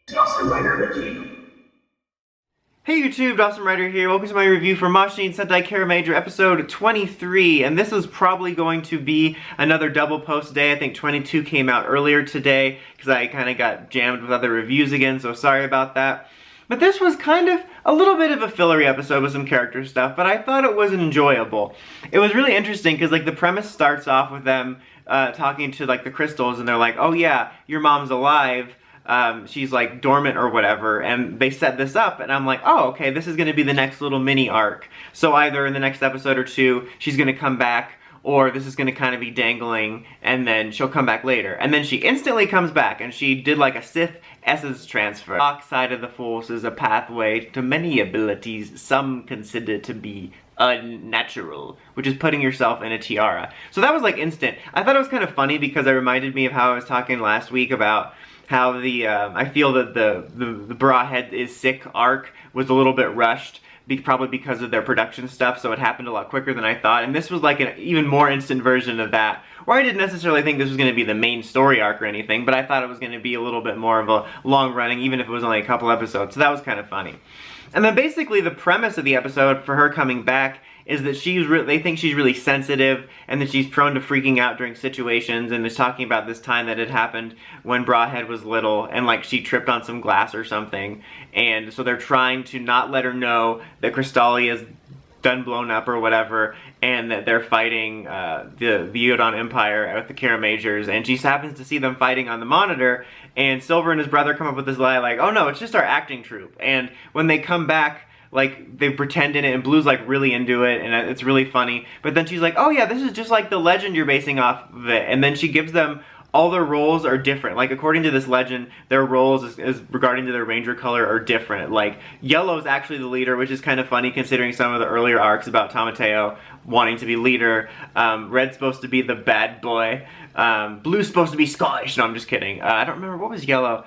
Dawson Rider review. Hey YouTube, Dawson Rider here. Welcome to my review for Mashin Sentai Kiramager episode 23, and this was probably going to be another double post day. I think 22 came out earlier today because I kind of got jammed with other reviews again, so sorry about that. But this was kind of a little bit of a fillery episode with some character stuff, but I thought it was enjoyable. It was really interesting because like the premise starts off with them talking to like the crystals, and they're like, oh yeah, your mom's alive. She's like dormant or whatever, and they set this up, and I'm like, oh, okay, this is going to be the next little mini arc. So either in the next episode or two, she's going to come back, or this is going to kind of be dangling, and then she'll come back later. And then she instantly comes back, and she did like a Sith essence transfer. Dark side of the Force is a pathway to many abilities some consider to be unnatural, which is putting yourself in a tiara. So that was like instant. I thought it was kind of funny because it reminded me of how I was talking last week about how the I feel that the Bra Head is Sick arc was a little bit rushed, probably because of their production stuff, so it happened a lot quicker than I thought, and this was like an even more instant version of that, where I didn't necessarily think this was going to be the main story arc or anything, but I thought it was going to be a little bit more of a long running, even if it was only a couple episodes, so that was kind of funny. And then basically the premise of the episode for her coming back is that they think she's really sensitive and that she's prone to freaking out during situations, and is talking about this time that had happened when Brawhead was little and like she tripped on some glass or something, and so they're trying to not let her know that Crystallia's done blown up or whatever, and that they're fighting the Yodon Empire with the Kiramagers, and she happens to see them fighting on the monitor, and Silver and his brother come up with this lie like, oh no, it's just our acting troupe. And when they come back, like, they pretend in it, and Blue's like really into it, and it's really funny, but then she's like, oh yeah, this is just like the legend you're basing off of it, and then she gives them all their roles are different. Like, according to this legend, their roles as regarding to their ranger color are different. Like, Yellow's actually the leader, which is kind of funny considering some of the earlier arcs about Tamateo wanting to be leader. Red's supposed to be the bad boy. Blue's supposed to be Scottish. No, I'm just kidding. I don't remember. What was Yellow?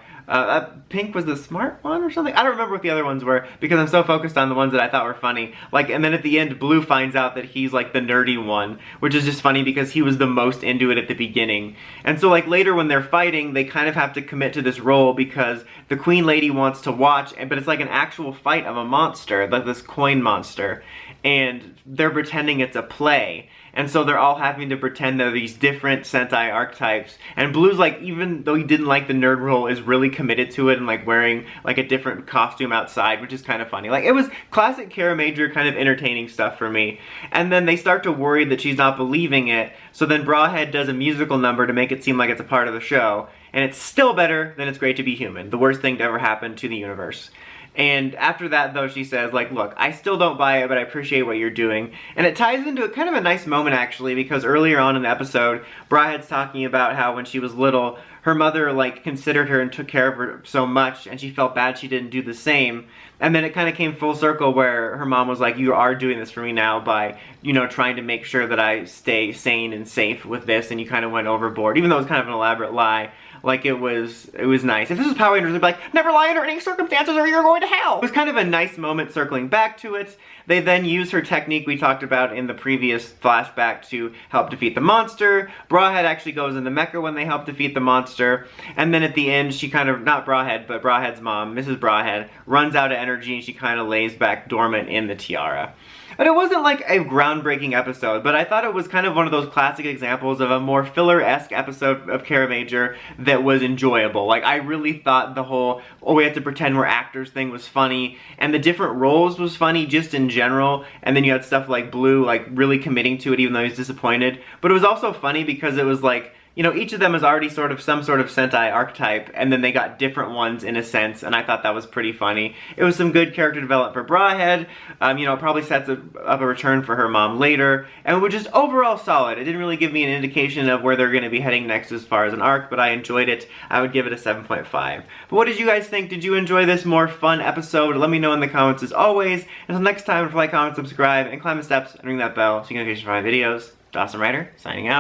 Pink was the smart one or something? I don't remember what the other ones were because I'm so focused on the ones that I thought were funny. Like, and then at the end, Blue finds out that he's like the nerdy one, which is just funny because he was the most into it at the beginning. And so like later when they're fighting, they kind of have to commit to this role because the Queen Lady wants to watch, but it's like an actual fight of a monster, like this coin monster, and they're pretending it's a play. And so they're all having to pretend they're these different Sentai archetypes. And Blue's like, even though he didn't like the nerd role, is really committed to it and like wearing like a different costume outside, which is kind of funny. Like, it was classic Kiramager kind of entertaining stuff for me. And then they start to worry that she's not believing it. So then Brawhead does a musical number to make it seem like it's a part of the show. And it's still better than It's Great to Be Human, the worst thing to ever happen to the universe. And after that, though, she says, like, look, I still don't buy it, but I appreciate what you're doing. And it ties into kind of a nice moment, actually, because earlier on in the episode, Brawhead's talking about how when she was little, her mother, like, considered her and took care of her so much, and she felt bad she didn't do the same. And then it kind of came full circle where her mom was like, you are doing this for me now by, you know, trying to make sure that I stay sane and safe with this, and you kind of went overboard, even though it was kind of an elaborate lie. Like, it was nice. If this was Power Rangers, they'd be like, never lie under any circumstances or you're going to hell! It was kind of a nice moment circling back to it. They then use her technique we talked about in the previous flashback to help defeat the monster. Brawhead actually goes in the mecha when they help defeat the monster. And then at the end, she kind of, not Brawhead, but Brawhead's mom, Mrs. Brawhead, runs out of energy and she kind of lays back dormant in the tiara. But it wasn't like a groundbreaking episode, but I thought it was kind of one of those classic examples of a more filler-esque episode of Kiramager that was enjoyable. Like, I really thought the whole, oh, we have to pretend we're actors thing was funny, and the different roles was funny just in general, and then you had stuff like Blue, like, really committing to it even though he was disappointed. But it was also funny because it was like, you know, each of them is already sort of some sort of Sentai archetype, and then they got different ones in a sense, and I thought that was pretty funny. It was some good character development for Brawhead. You know, it probably sets up a return for her mom later, and it was just overall solid. It didn't really give me an indication of where they're going to be heading next as far as an arc, but I enjoyed it. I would give it a 7.5. But what did you guys think? Did you enjoy this more fun episode? Let me know in the comments as always. Until next time, like, comment, subscribe, and climb the steps and ring that bell so you can get notifications for my videos. Dawson Rider, signing out.